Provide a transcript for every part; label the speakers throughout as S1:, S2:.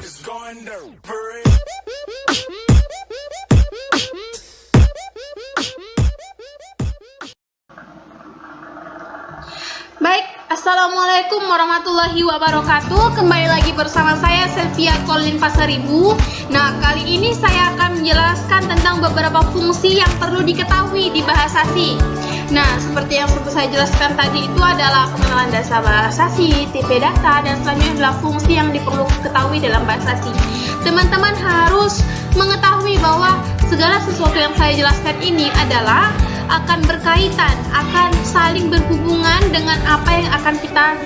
S1: niggas going dirt. Parade.
S2: Baik, Assalamualaikum warahmatullahi wabarakatuh. Kembali lagi bersama saya Selvia Colin Pasaribu. Nah, kali ini saya akan menjelaskan tentang beberapa fungsi yang perlu diketahui di bahasa C. Nah, seperti yang sudah saya jelaskan tadi, itu adalah pengenalan dasar bahasa C, tipe data, dan selanjutnya adalah fungsi yang diperlu ketahui dalam bahasa C. Teman-teman harus mengetahui bahwa segala sesuatu yang saya jelaskan ini adalah akan berkaitan, akan saling berhubungan dengan apa yang akan kita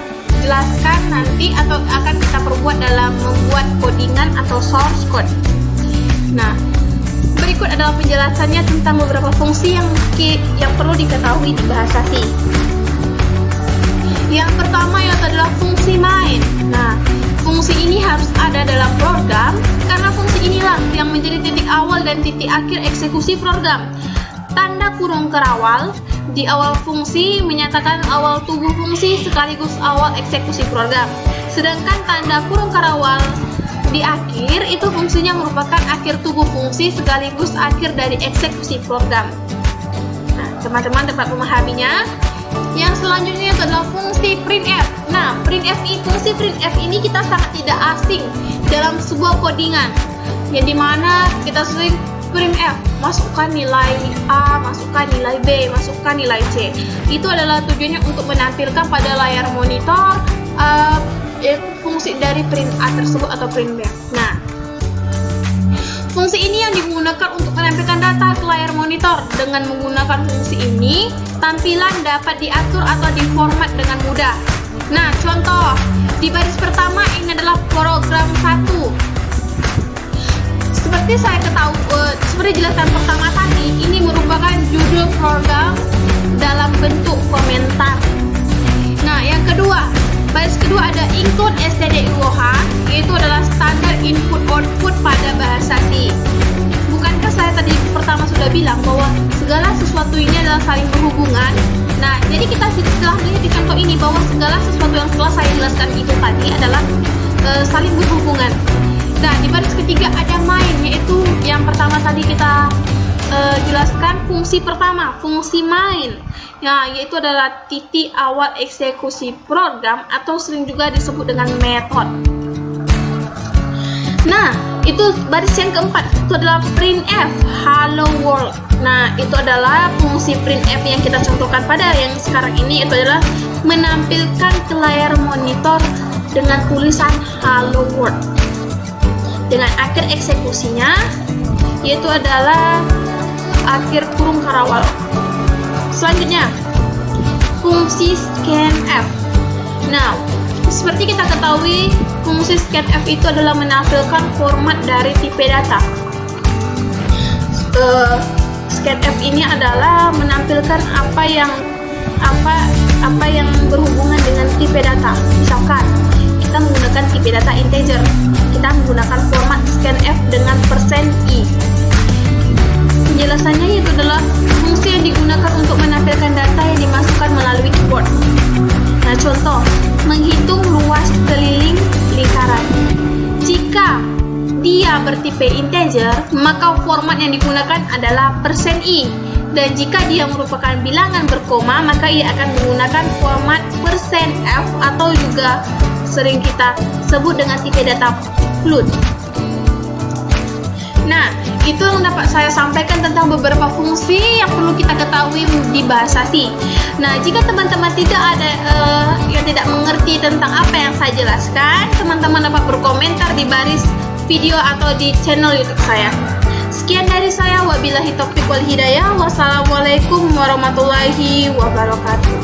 S2: jelaskan nanti atau akan kita perbuat dalam membuat codingan atau source code. Nah, berikut adalah penjelasannya tentang beberapa fungsi yang perlu diketahui di bahasa C. Yang pertama yaitu adalah fungsi main. Nah, fungsi ini harus ada dalam program karena fungsi inilah yang menjadi titik awal dan titik akhir eksekusi program. Tanda kurung kerawal di awal fungsi menyatakan awal tubuh fungsi sekaligus awal eksekusi program. Sedangkan tanda kurung kerawal di akhir itu fungsinya merupakan akhir tubuh fungsi sekaligus akhir dari eksekusi program. Nah, teman-teman dapat memahaminya. Yang selanjutnya itu adalah fungsi printf. Nah, fungsi printf ini kita sangat tidak asing dalam sebuah codingan, yang dimana kita sering printf, masukkan nilai A, masukkan nilai B, masukkan nilai C. Itu adalah tujuannya untuk menampilkan pada layar monitor fungsi dari print A tersebut atau print B. Nah, fungsi ini yang digunakan untuk menampilkan data ke layar monitor. Dengan menggunakan fungsi ini, tampilan dapat diatur atau diformat dengan mudah. Nah, contoh di baris pertama ini adalah program 1. Seperti jelasan pertama tadi, ini merupakan judul program dalam bentuk komentar. Nah, yang kedua, baris kedua ada include std.ioh, yaitu adalah standar input output pada bahasa C. Bukankah saya tadi pertama sudah bilang bahwa segala sesuatu ini adalah saling berhubungan? Nah, jadi kita telah melihat di contoh ini bahwa segala sesuatu yang telah saya jelaskan itu tadi adalah saling berhubungan. Nah, di baris ketiga ada main, yaitu yang pertama tadi kita jelaskan fungsi pertama, fungsi main. Ya, yaitu adalah titik awal eksekusi program atau sering juga disebut dengan method. Nah, itu baris yang keempat, itu adalah printf, hello world. Nah, itu adalah fungsi printf yang kita contohkan pada yang sekarang ini, itu adalah menampilkan ke layar monitor dengan tulisan hello world. Dengan akhir eksekusinya yaitu adalah akhir kurung karawal. Selanjutnya, fungsi scanf. Nah, seperti kita ketahui, fungsi scanf itu adalah menampilkan format dari tipe data. Scanf ini adalah menampilkan apa yang berhubungan dengan tipe data. Misalkan kita menggunakan tipe data integer, kita menggunakan format scanf dengan %i. Penjelasannya yaitu adalah fungsi yang digunakan untuk menampilkan data yang dimasukkan melalui keyboard. Nah, contoh, menghitung luas keliling lingkaran. Jika dia bertipe integer, maka format yang digunakan adalah %i. Dan jika dia merupakan bilangan berkoma, maka ia akan menggunakan format %f atau juga sering kita sebut dengan tipe data float. Nah, itu yang dapat saya sampaikan tentang beberapa fungsi yang perlu kita ketahui di bahasa C. Nah, jika teman-teman tidak ada yang tidak mengerti tentang apa yang saya jelaskan, teman-teman dapat berkomentar di baris video atau di channel YouTube saya. Sekian dari saya, wabillahi taufiq wal hidayah. Wassalamualaikum warahmatullahi wabarakatuh.